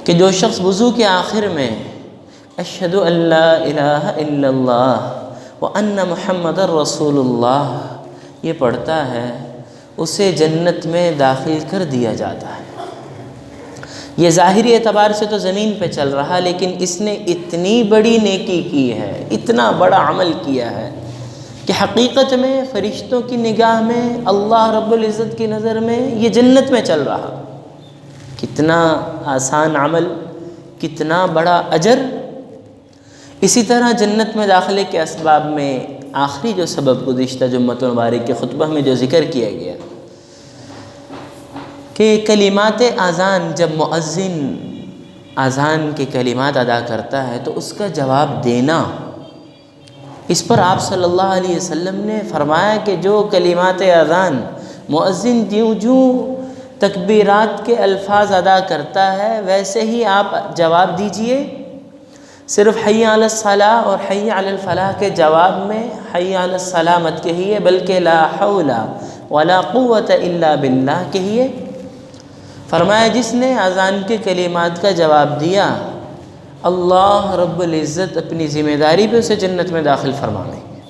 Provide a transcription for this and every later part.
کہ جو شخص وضو کے آخر میں اشہد ان لا الہ الا اللہ وان محمد رسول اللہ یہ پڑھتا ہے اسے جنت میں داخل کر دیا جاتا ہے۔ یہ ظاہری اعتبار سے تو زمین پہ چل رہا، لیکن اس نے اتنی بڑی نیکی کی ہے، اتنا بڑا عمل کیا ہے کہ حقیقت میں فرشتوں کی نگاہ میں، اللہ رب العزت کی نظر میں یہ جنت میں چل رہا۔ کتنا آسان عمل، کتنا بڑا اجر۔ اسی طرح جنت میں داخلے کے اسباب میں آخری جو سبب گزشتہ جمعۃ المبارک کے خطبہ میں جو ذکر کیا گیا کہ کلمات اذان، جب مؤذن اذان کے کلمات ادا کرتا ہے تو اس کا جواب دینا، اس پر آپ صلی اللہ علیہ وسلم نے فرمایا کہ جو کلمات اذان مؤذن جو تکبیرات کے الفاظ ادا کرتا ہے ویسے ہی آپ جواب دیجئے۔ صرف حی علی الصلاۃ اور حی علی الفلاح کے جواب میں حی علی الصلاۃ مت کہیے، بلکہ لا حول ولا قوت الا باللہ کہیے۔ فرمایا جس نے اذان کے کلمات کا جواب دیا، اللہ رب العزت اپنی ذمہ داری پہ اسے جنت میں داخل فرمائیں گے۔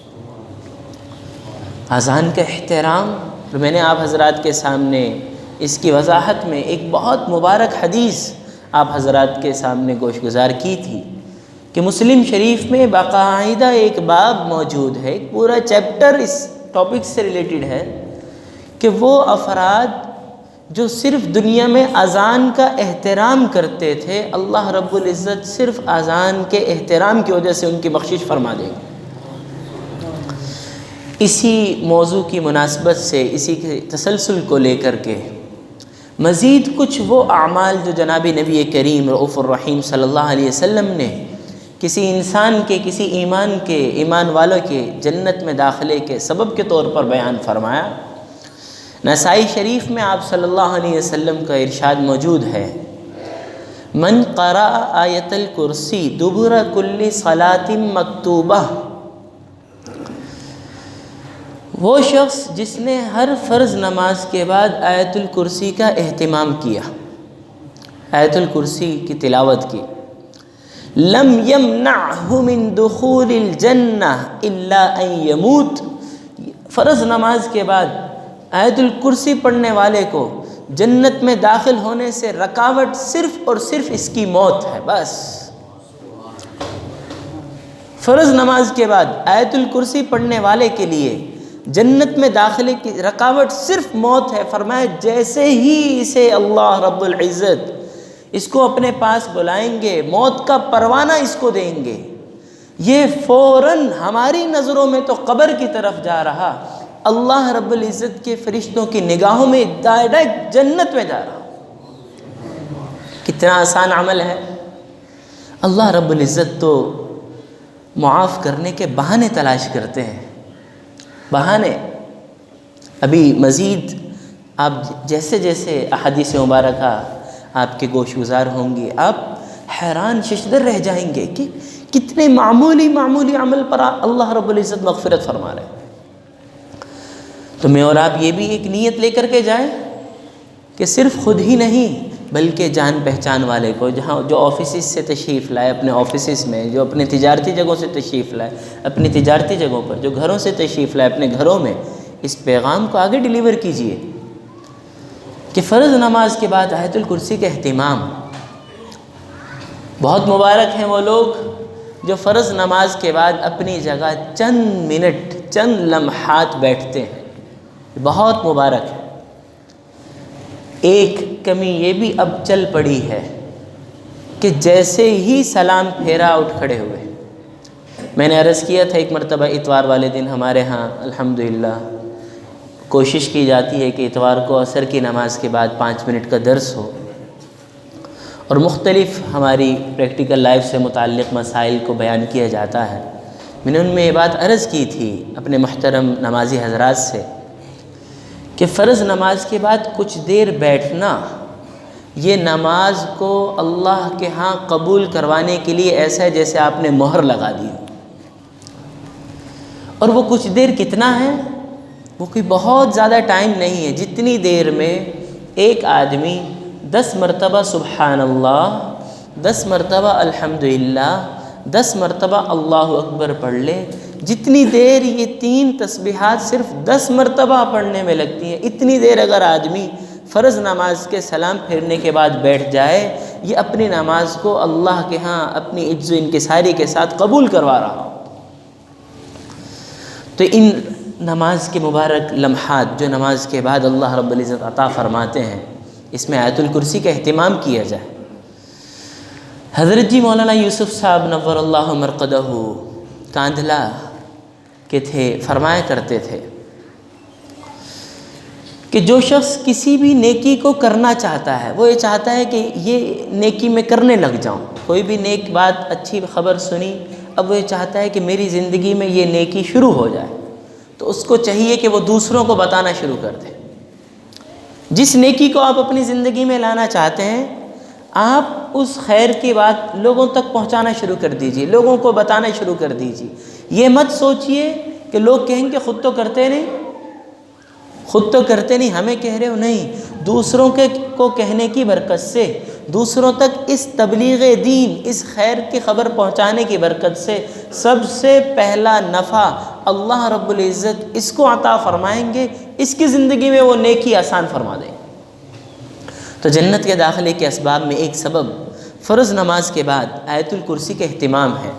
اذان کا احترام، میں نے آپ حضرات کے سامنے اس کی وضاحت میں ایک بہت مبارک حدیث آپ حضرات کے سامنے گوش گزار کی تھی کہ مسلم شریف میں باقاعدہ ایک باب موجود ہے، ایک پورا چیپٹر اس ٹاپک سے ریلیٹڈ ہے کہ وہ افراد جو صرف دنیا میں اذان کا احترام کرتے تھے، اللہ رب العزت صرف اذان کے احترام کی وجہ سے ان کی بخشش فرما دے گا۔ اسی موضوع کی مناسبت سے، اسی کے تسلسل کو لے کر کے مزید کچھ وہ اعمال جو جناب نبی کریم رؤوف الرحیم صلی اللہ علیہ وسلم نے کسی انسان کے، کسی ایمان والوں کے جنت میں داخلے کے سبب کے طور پر بیان فرمایا۔ نسائی شریف میں آپ صلی اللہ علیہ وسلم کا ارشاد موجود ہے، من قرأ آیت الکرسی دبر کل صلاۃ مکتوبہ، وہ شخص جس نے ہر فرض نماز کے بعد آیت الکرسی کا اہتمام کیا، آیت الکرسی کی تلاوت کی، لم یمنعہ من دخول الجنہ الا ان یموت، فرض نماز کے بعد آیت الکرسی پڑھنے والے کو جنت میں داخل ہونے سے رکاوٹ صرف اور صرف اس کی موت ہے۔ بس فرض نماز کے بعد آیت الکرسی پڑھنے والے کے لیے جنت میں داخلے کی رکاوٹ صرف موت ہے۔ فرمایا جیسے ہی اسے اللہ رب العزت اس کو اپنے پاس بلائیں گے، موت کا پروانہ اس کو دیں گے، یہ فوراً ہماری نظروں میں تو قبر کی طرف جا رہا، اللہ رب العزت کے فرشتوں کی نگاہوں میں ڈائریکٹ جنت میں جا رہا۔ کتنا آسان عمل ہے۔ اللہ رب العزت تو معاف کرنے کے بہانے تلاش کرتے ہیں، بہانے۔ ابھی مزید آپ جیسے جیسے احادیث مبارکہ آپ کے گوش گزار ہوں گی، آپ حیران ششدر رہ جائیں گے کہ کتنے معمولی عمل پر اللہ رب العزت مغفرت فرما رہے ہیں۔ تو میں اور آپ یہ بھی ایک نیت لے کر کے جائیں کہ صرف خود ہی نہیں بلکہ جان پہچان والے کو، جہاں جو آفیسز سے تشریف لائے، اپنے آفیسز میں، جو اپنے تجارتی جگہوں سے تشریف لائے، اپنی تجارتی جگہوں پر، جو گھروں سے تشریف لائے، اپنے گھروں میں اس پیغام کو آگے ڈیلیور کیجئے کہ فرض نماز کے بعد آیت الکرسی کا اہتمام۔ بہت مبارک ہیں وہ لوگ جو فرض نماز کے بعد اپنی جگہ چند منٹ، چند لمحات بیٹھتے ہیں، بہت مبارک ہے۔ ایک کمی یہ بھی اب چل پڑی ہے کہ جیسے ہی سلام پھیرا اٹھ کھڑے ہوئے۔ میں نے عرض کیا تھا ایک مرتبہ اتوار والے دن ہمارے ہاں الحمدللہ کوشش کی جاتی ہے کہ اتوار کو عصر کی نماز کے بعد 5 منٹ کا درس ہو، اور مختلف ہماری پریکٹیکل لائف سے متعلق مسائل کو بیان کیا جاتا ہے۔ میں نے ان میں یہ بات عرض کی تھی اپنے محترم نمازی حضرات سے کہ فرض نماز کے بعد کچھ دیر بیٹھنا یہ نماز کو اللہ کے ہاں قبول کروانے کے لیے ایسا ہے جیسے آپ نے مہر لگا دی۔ اور وہ کچھ دیر کتنا ہے؟ وہ کوئی بہت زیادہ ٹائم نہیں ہے، جتنی دیر میں ایک آدمی 10 مرتبہ سبحان اللہ 10 مرتبہ الحمدللہ، 10 مرتبہ اللہ اکبر پڑھ لے، جتنی دیر یہ 3 تسبیحات صرف 10 مرتبہ پڑھنے میں لگتی ہیں، اتنی دیر اگر آدمی فرض نماز کے سلام پھیرنے کے بعد بیٹھ جائے، یہ اپنی نماز کو اللہ کے ہاں اپنی عجز و انکساری کے ساتھ قبول کروا رہا ہو۔ تو ان نماز کے مبارک لمحات جو نماز کے بعد اللہ رب العزت عطا فرماتے ہیں، اس میں آیت الکرسی کا اہتمام کیا جائے۔ حضرت جی مولانا یوسف صاحب نور اللہ مرقدہ کاندھلا کے تھے، فرمایا کرتے تھے کہ جو شخص کسی بھی نیکی کو کرنا چاہتا ہے، وہ یہ چاہتا ہے کہ یہ نیکی میں کرنے لگ جاؤں، کوئی بھی نیک بات اچھی خبر سنی، اب وہ یہ چاہتا ہے کہ میری زندگی میں یہ نیکی شروع ہو جائے، تو اس کو چاہیے کہ وہ دوسروں کو بتانا شروع کر دے۔ جس نیکی کو آپ اپنی زندگی میں لانا چاہتے ہیں، آپ اس خیر کی بات لوگوں تک پہنچانا شروع کر دیجئے، لوگوں کو بتانا شروع کر دیجئے۔ یہ مت سوچئے کہ لوگ کہیں کہ خود تو کرتے نہیں، ہمیں کہہ رہے ہو، نہیں، دوسروں کو کہنے کی برکت سے، دوسروں تک اس تبلیغ دین، اس خیر کی خبر پہنچانے کی برکت سے سب سے پہلا نفع اللہ رب العزت اس کو عطا فرمائیں گے، اس کی زندگی میں وہ نیکی آسان فرما دیں۔ تو جنت کے داخلے کے اسباب میں ایک سبب فرض نماز کے بعد آیت الکرسی کا اہتمام ہے۔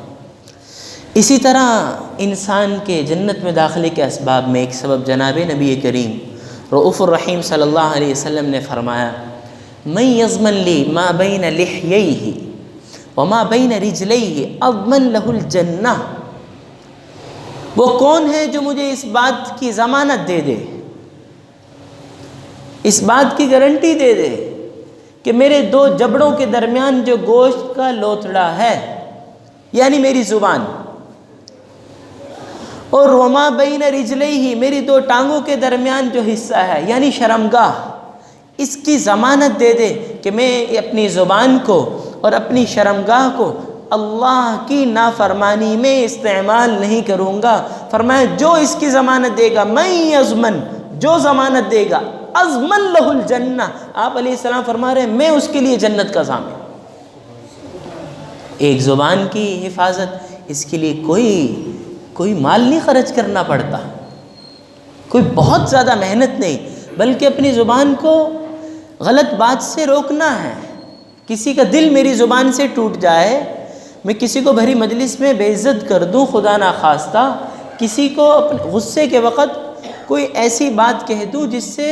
اسی طرح انسان کے جنت میں داخلے کے اسباب میں ایک سبب جناب نبی کریم رؤوف الرحیم صلی اللہ علیہ وسلم نے فرمایا، من یضمن لی ما بین لحییہ وما بین رجلیہ اضمن لہ الجنہ۔ وہ کون ہے جو مجھے اس بات کی ضمانت دے دے، اس بات کی گارنٹی دے دے کہ میرے 2 جبڑوں کے درمیان جو گوشت کا لوتھڑا ہے، یعنی میری زبان، اور وما بین رجلیہ، میری 2 ٹانگوں کے درمیان جو حصہ ہے یعنی شرمگاہ، اس کی ضمانت دے دے کہ میں اپنی زبان کو اور اپنی شرمگاہ کو اللہ کی نافرمانی میں استعمال نہیں کروں گا۔ فرمایا جو اس کی ضمانت دے گا، من یضمن، جو ضمانت دے گا، اضمن لہ الجنہ، آپ علیہ السلام فرما رہے ہیں میں اس کے لیے جنت کا ضامن۔ ایک زبان کی حفاظت، اس کے لیے کوئی مال نہیں خرچ کرنا پڑتا، کوئی بہت زیادہ محنت نہیں، بلکہ اپنی زبان کو غلط بات سے روکنا ہے۔ کسی کا دل میری زبان سے ٹوٹ جائے، میں کسی کو بھری مجلس میں بے عزت کر دوں خدا نخواستہ، کسی کو اپنے غصے کے وقت کوئی ایسی بات کہہ دوں جس سے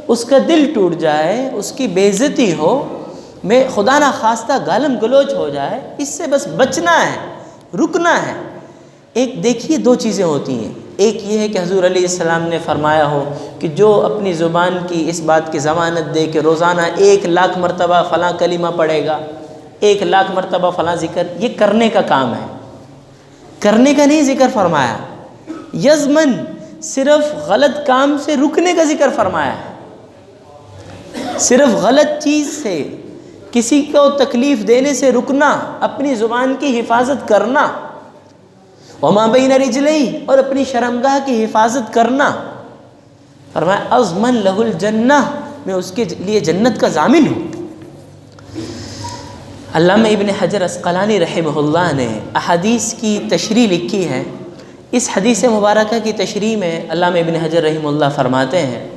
اس کا دل ٹوٹ جائے، اس کی بے عزتی ہو، میں خدا نخواستہ گالم گلوچ ہو جائے، اس سے بس بچنا ہے، رکنا ہے۔ ایک دیکھیے 2 چیزیں ہوتی ہیں، ایک یہ ہے کہ حضور علیہ السلام نے فرمایا ہو کہ جو اپنی زبان کی اس بات کی ضمانت دے کہ روزانہ 1,00,000 مرتبہ فلاں کلمہ پڑھے گا، 1,00,000 مرتبہ فلاں ذکر، یہ کرنے کا کام ہے، کرنے کا نہیں ذکر فرمایا۔ یضمن صرف غلط کام سے رکنے کا ذکر فرمایا ہے، صرف غلط چیز سے، کسی کو تکلیف دینے سے رکنا، اپنی زبان کی حفاظت کرنا، وما بین رجلیہ، اور اپنی شرمگاہ کی حفاظت کرنا۔ فرمایا اضمن لہ الجنہ، میں اس کے لیے جنت کا ضامن ہوں۔ علامہ ابن حجر عسقلانی رحمہ اللہ نے احادیث کی تشریح لکھی ہے۔ اس حدیث مبارکہ کی تشریح میں علامہ ابن حجر رحمہ اللہ فرماتے ہیں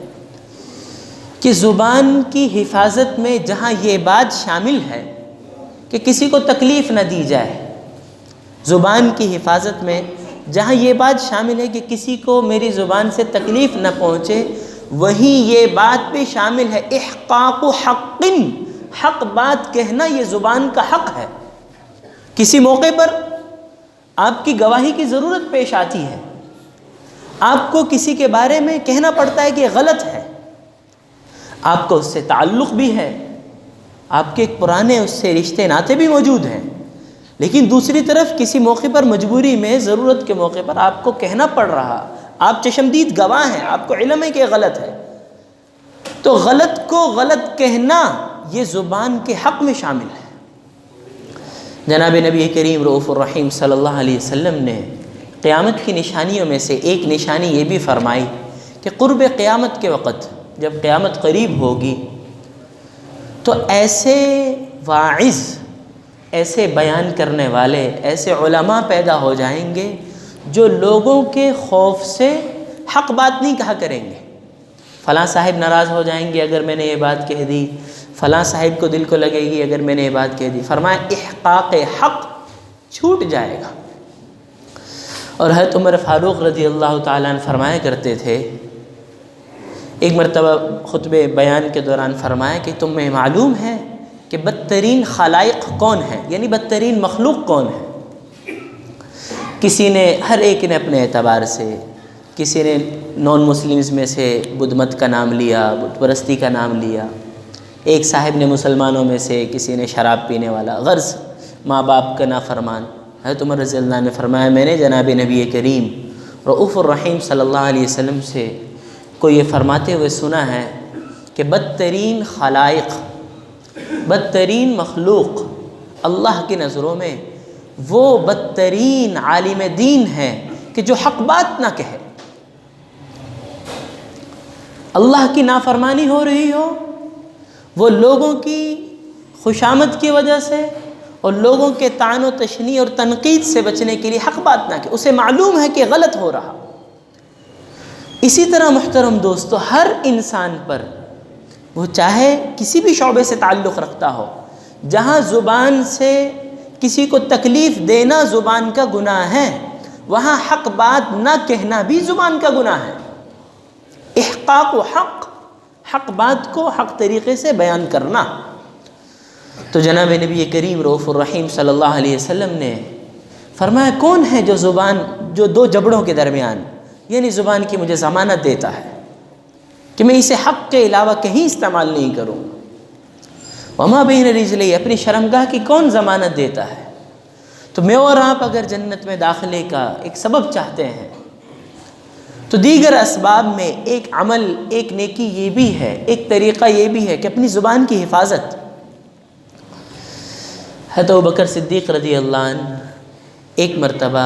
کہ زبان کی حفاظت میں جہاں یہ بات شامل ہے کہ کسی کو تکلیف نہ دی جائے، زبان کی حفاظت میں جہاں یہ بات شامل ہے کہ کسی کو میری زبان سے تکلیف نہ پہنچے، وہیں یہ بات بھی شامل ہے احقاق حق، حق بات کہنا یہ زبان کا حق ہے۔ کسی موقع پر آپ کی گواہی کی ضرورت پیش آتی ہے، آپ کو کسی کے بارے میں کہنا پڑتا ہے کہ یہ غلط ہے، آپ کو اس سے تعلق بھی ہے، آپ کے ایک پرانے اس سے رشتے ناتے بھی موجود ہیں، لیکن دوسری طرف کسی موقع پر مجبوری میں، ضرورت کے موقع پر آپ کو کہنا پڑ رہا، آپ چشمدید گواہ ہیں، آپ کو علم ہے کہ غلط ہے، تو غلط کو غلط کہنا یہ زبان کے حق میں شامل ہے۔ جناب نبی کریم رؤوف الرحیم صلی اللہ علیہ وسلم نے قیامت کی نشانیوں میں سے ایک نشانی یہ بھی فرمائی کہ قرب قیامت کے وقت، جب قیامت قریب ہوگی، تو ایسے واعظ ایسے بیان کرنے والے، ایسے علماء پیدا ہو جائیں گے جو لوگوں کے خوف سے حق بات نہیں کہا کریں گے۔ فلاں صاحب ناراض ہو جائیں گے اگر میں نے یہ بات کہہ دی، فلاں صاحب کو دل کو لگے گی اگر میں نے یہ بات کہہ دی۔ فرمایا احقاق حق چھوٹ جائے گا۔ اور حضرت عمر فاروق رضی اللہ تعالیٰ عنہ فرمایا کرتے تھے، ایک مرتبہ خطبے بیان کے دوران فرمایا کہ تمہیں معلوم ہے کہ بدترین خلائق کون ہے، یعنی بدترین مخلوق کون ہے؟ کسی نے، ہر ایک نے اپنے اعتبار سے، کسی نے نان مسلمز میں سے بدھ مت کا نام لیا، بت پرستی کا نام لیا، ایک صاحب نے مسلمانوں میں سے کسی نے شراب پینے والا، غرض ماں باپ کا نافرمان۔ حضرت عمر رضی اللہ عنہ نے فرمایا میں نے جناب نبی کریم رؤوف الرحیم صلی اللہ علیہ وسلم سے کو یہ فرماتے ہوئے سنا ہے کہ بدترین خلائق، بدترین مخلوق اللہ کی نظروں میں وہ بدترین عالم دین ہے کہ جو حق بات نہ کہے۔ اللہ کی نافرمانی ہو رہی ہو، وہ لوگوں کی خوشامد کی وجہ سے اور لوگوں کے طعن و تشنیع اور تنقید سے بچنے کے لیے حق بات نہ کہ اسے معلوم ہے کہ غلط ہو رہا۔ اسی طرح محترم دوستو، ہر انسان پر، وہ چاہے کسی بھی شعبے سے تعلق رکھتا ہو، جہاں زبان سے کسی کو تکلیف دینا زبان کا گناہ ہے، وہاں حق بات نہ کہنا بھی زبان کا گناہ ہے۔ احقاق و حق بات کو حق طریقے سے بیان کرنا۔ تو جناب نبی کریم رؤوف الرحیم صلی اللہ علیہ وسلم نے فرمایا کون ہے جو دو جبڑوں کے درمیان، یعنی زبان کی مجھے ضمانت دیتا ہے کہ میں اسے حق کے علاوہ کہیں استعمال نہیں کروں۔ وما بین رجلی، اپنی شرمگاہ کی کون ضمانت دیتا ہے؟ تو میں اور آپ اگر جنت میں داخلے کا ایک سبب چاہتے ہیں تو دیگر اسباب میں ایک عمل، ایک نیکی یہ بھی ہے، ایک طریقہ یہ بھی ہے کہ اپنی زبان کی حفاظت۔ حضرت ابوبکر صدیق رضی اللہ عنہ ایک مرتبہ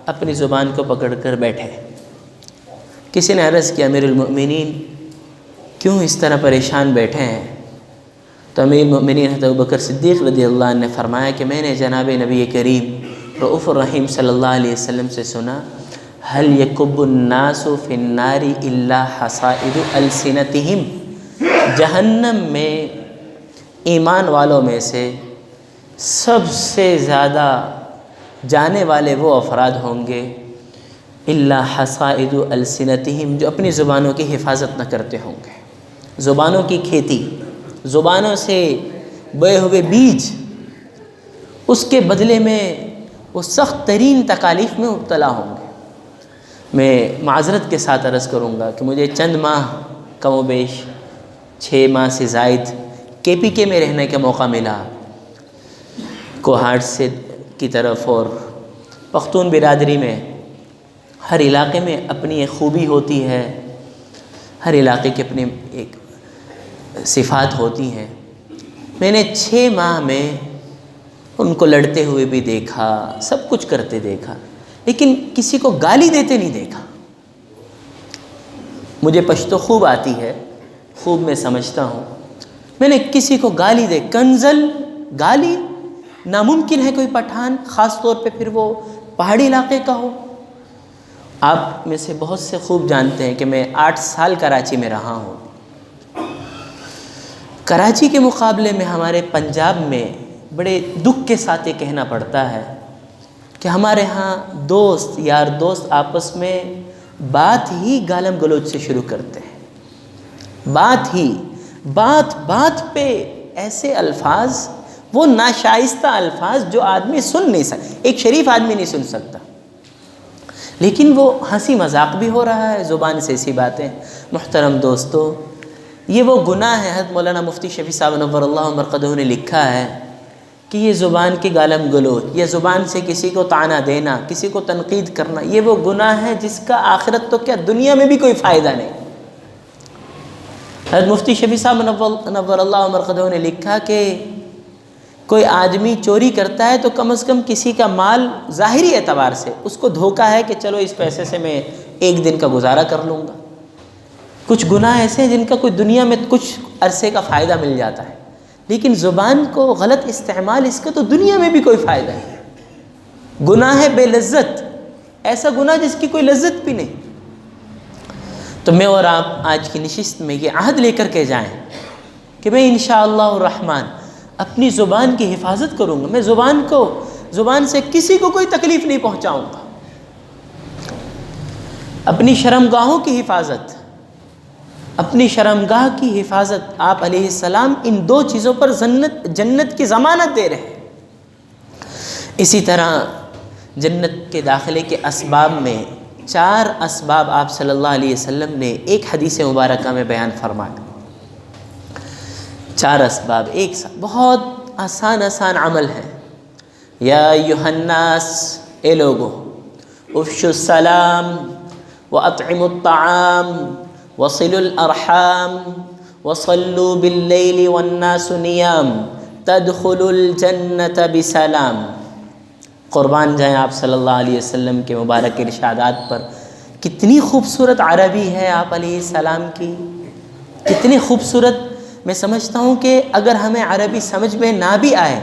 اپنی زبان کو پکڑ کر بیٹھے۔ کسی نے عرض کیا امیر المؤمنین کیوں اس طرح پریشان بیٹھے ہیں؟ تو امیر المؤمنین حضرت ابوبکر صدیق رضی اللہ عنہ نے فرمایا کہ میں نے جناب نبی کریم رؤوف الرحیم صلی اللہ علیہ وسلم سے سنا هل يكب الناس في النار الا حصائد السنتهم، جہنم میں ایمان والوں میں سے سب سے زیادہ جانے والے وہ افراد ہوں گے الا حصائد السنتهم، جو اپنی زبانوں کی حفاظت نہ کرتے ہوں گے۔ زبانوں کی کھیتی، زبانوں سے بوئے ہوئے بیج، اس کے بدلے میں وہ سخت ترین تکالیف میں مبتلا ہوں گے۔ میں معذرت کے ساتھ عرض کروں گا کہ مجھے چند ماہ کم و بیش 6 ماہ سے زائد KPK میں رہنے کا موقع ملا، کوہاٹ سے کی طرف، اور پختون برادری میں ہر علاقے میں اپنی ایک خوبی ہوتی ہے، ہر علاقے کی اپنی ایک صفات ہوتی ہیں۔ میں نے 6 ماہ میں ان کو لڑتے ہوئے بھی دیکھا، سب کچھ کرتے دیکھا، لیکن کسی کو گالی دیتے نہیں دیکھا۔ مجھے پشتو خوب آتی ہے، خوب میں سمجھتا ہوں۔ میں نے کسی کو گالی دے، کنزل گالی ناممکن ہے کوئی پٹھان، خاص طور پہ پھر وہ پہاڑی علاقے کا ہو۔ آپ میں سے بہت سے خوب جانتے ہیں کہ میں 8 سال کراچی میں رہا ہوں۔ کراچی کے مقابلے میں ہمارے پنجاب میں بڑے دکھ کے ساتھ یہ کہنا پڑتا ہے کہ ہمارے ہاں دوست، یار دوست آپس میں بات ہی گالم گلوچ سے شروع کرتے ہیں، بات پہ ایسے الفاظ، وہ ناشائستہ الفاظ جو آدمی سن نہیں سکتا، ایک شریف آدمی نہیں سن سکتا، لیکن وہ ہنسی مذاق بھی ہو رہا ہے زبان سے ایسی باتیں۔ محترم دوستو، یہ وہ گناہ ہے۔ حضرت مولانا مفتی شفیع صاحب نور اللہ مرقدہ نے لکھا ہے کہ یہ زبان کی گالم گلوچ، یہ زبان سے کسی کو طعنہ دینا، کسی کو تنقید کرنا، یہ وہ گناہ ہے جس کا آخرت تو کیا دنیا میں بھی کوئی فائدہ نہیں۔ حضرت مفتی شفیع صاحب نور اللہ مرقدہ نے لکھا کہ کوئی آدمی چوری کرتا ہے تو کم از کم کسی کا مال ظاہری اعتبار سے اس کو دھوکہ ہے کہ چلو اس پیسے سے میں 1 دن کا گزارا کر لوں گا۔ کچھ گناہ ایسے ہیں جن کا کوئی دنیا میں کچھ عرصے کا فائدہ مل جاتا ہے، لیکن زبان کو غلط استعمال، اس کا تو دنیا میں بھی کوئی فائدہ نہیں۔ گناہ ہے بے لذت، ایسا گناہ جس کی کوئی لذت بھی نہیں۔ تو میں اور آپ آج کی نشست میں یہ عہد لے کر کے جائیں کہ میں انشاءاللہ الرحمن اپنی زبان کی حفاظت کروں گا، میں زبان سے کسی کو کوئی تکلیف نہیں پہنچاؤں گا۔ اپنی شرمگاہوں کی حفاظت، اپنی شرمگاہ کی حفاظت، آپ علیہ السلام ان دو چیزوں پر جنت کی ضمانت دے رہے ہیں۔ اسی طرح جنت کے داخلے کے اسباب میں 4 اسباب آپ صلی اللہ علیہ وسلم نے ایک حدیث مبارکہ میں بیان فرمایا۔ 4 اسباب ایک ساتھ، بہت آسان عمل ہے۔ یا ایھا الناس، اے لوگو، افشوا السلام واطعموا الطعام وصلوا الارحام وصلوا باللیل والناس نیام تدخلوا الجنۃ بسلام۔ قربان جائیں آپ صلی اللہ علیہ وسلم کے مبارک ارشادات پر۔ کتنی خوبصورت عربی ہے آپ علیہ السلام کی، کتنی خوبصورت۔ میں سمجھتا ہوں کہ اگر ہمیں عربی سمجھ میں نہ بھی آئے،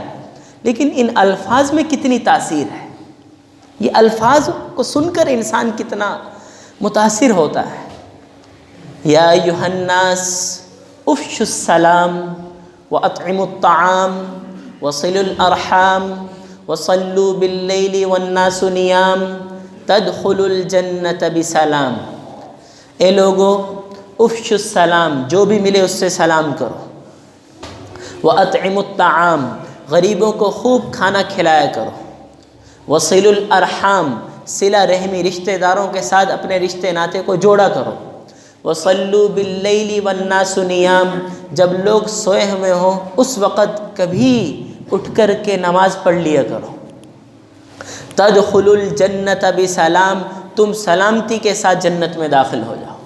لیکن ان الفاظ میں کتنی تاثیر ہے۔ یہ الفاظ کو سن کر انسان کتنا متاثر ہوتا ہے۔ یا ایھا الناس افشوا السلام واطعموا الطعام وصلوا الارحام وصلوا باللیل والناس نیام تدخلوا الجنۃ بسلام۔ اے لوگو، افشوا السلام، جو بھی ملے اس سے سلام کرو۔ واطعموا الطعام، غریبوں کو خوب کھانا کھلایا کرو۔ وصلوا الارحام، صلہ رحمی، رشتہ داروں کے ساتھ اپنے رشتے ناطے کو جوڑا کرو۔ وصلوا باللیل والناس نیام، جب لوگ سوئے ہوئے ہوں اس وقت کبھی اٹھ کر کے نماز پڑھ لیا کرو۔ تدخلوا الجنۃ بسلام، تم سلامتی کے ساتھ جنت میں داخل ہو جاؤ۔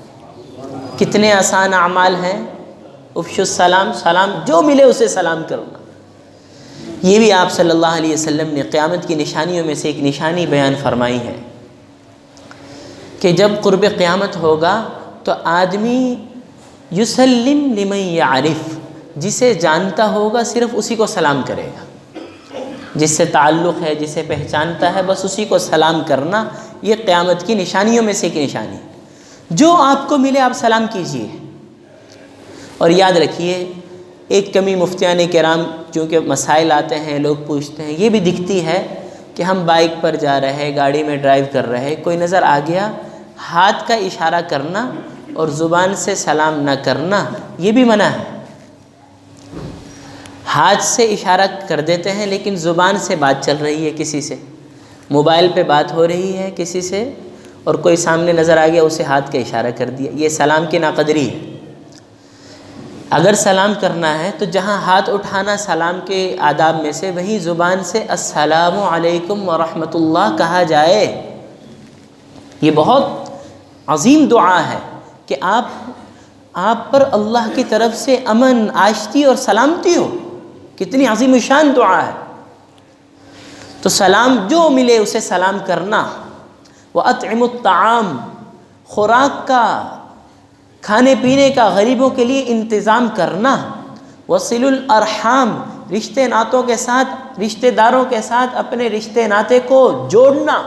کتنے آسان اعمال ہیں۔ افشوا السلام، سلام جو ملے اسے سلام کرنا۔ یہ بھی آپ صلی اللہ علیہ وسلم نے قیامت کی نشانیوں میں سے ایک نشانی بیان فرمائی ہے کہ جب قرب قیامت ہوگا تو آدمی یسلم لمن یعرف، جسے جانتا ہوگا صرف اسی کو سلام کرے گا، جس سے تعلق ہے، جسے پہچانتا ہے، بس اسی کو سلام کرنا۔ یہ قیامت کی نشانیوں میں سے ایک نشانی۔ جو آپ کو ملے آپ سلام کیجئے۔ اور یاد رکھیے ایک کمی مفتیان کرام، چونکہ مسائل آتے ہیں، لوگ پوچھتے ہیں، یہ بھی دکھتی ہے کہ ہم بائک پر جا رہے ہیں، گاڑی میں ڈرائیو کر رہے ہیں، کوئی نظر آ گیا، ہاتھ کا اشارہ کرنا اور زبان سے سلام نہ کرنا یہ بھی منع ہے۔ ہاتھ سے اشارہ کر دیتے ہیں لیکن زبان سے بات چل رہی ہے کسی سے، موبائل پہ بات ہو رہی ہے کسی سے، اور کوئی سامنے نظر آ گیا اسے ہاتھ کا اشارہ کر دیا، یہ سلام کی ناقدری ہے۔ اگر سلام کرنا ہے تو جہاں ہاتھ اٹھانا سلام کے آداب میں سے، وہیں زبان سے السلام علیکم ورحمۃ اللہ کہا جائے۔ یہ بہت عظیم دعا ہے کہ آپ پر اللہ کی طرف سے امن، آشتی اور سلامتی ہو۔ کتنی عظیم الشان دعا ہے۔ تو سلام جو ملے اسے سلام کرنا۔ وَأَطْعِمُوا الطَّعَامَ، خوراک کا، کھانے پینے کا غریبوں کے لیے انتظام کرنا۔ وَصِلُوا الْأَرْحَامَ، رشتے ناتوں کے ساتھ، رشتے داروں کے ساتھ اپنے رشتے ناتے کو جوڑنا۔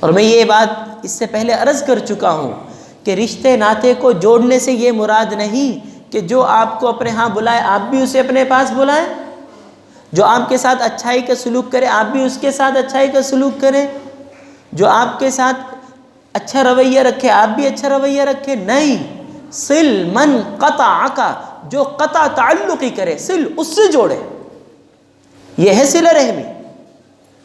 اور میں یہ بات اس سے پہلے عرض کر چکا ہوں کہ رشتے ناتے کو جوڑنے سے یہ مراد نہیں کہ جو آپ کو اپنے ہاں بلائے آپ بھی اسے اپنے پاس بلائیں، جو آپ کے ساتھ اچھائی کا سلوک کرے آپ بھی اس کے ساتھ اچھائی کا سلوک کریں، جو آپ کے ساتھ اچھا رویہ رکھے آپ بھی اچھا رویہ رکھیں۔ نہیں، صل من قطعک، جو قطع تعلقی کرے صل اس سے جوڑے، یہ ہے صلہ رحمی۔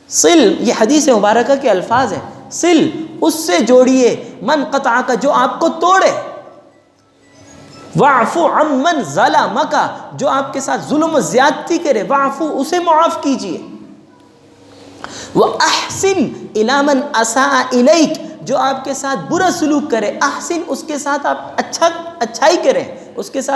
صل، یہ حدیث مبارکہ کے الفاظ ہیں، صل اس سے جوڑیے، من قطعک جو آپ کو توڑے، واعف عمن ظلمک جو آپ کے ساتھ ظلم و زیادتی کرے، واعفو اسے معاف کیجئے، واحسن الی من اساء الیک جو آپ کے ساتھ برا سلوک کرے، احسن اس کے ساتھ آپ اچھائی کریں، اس کے ساتھ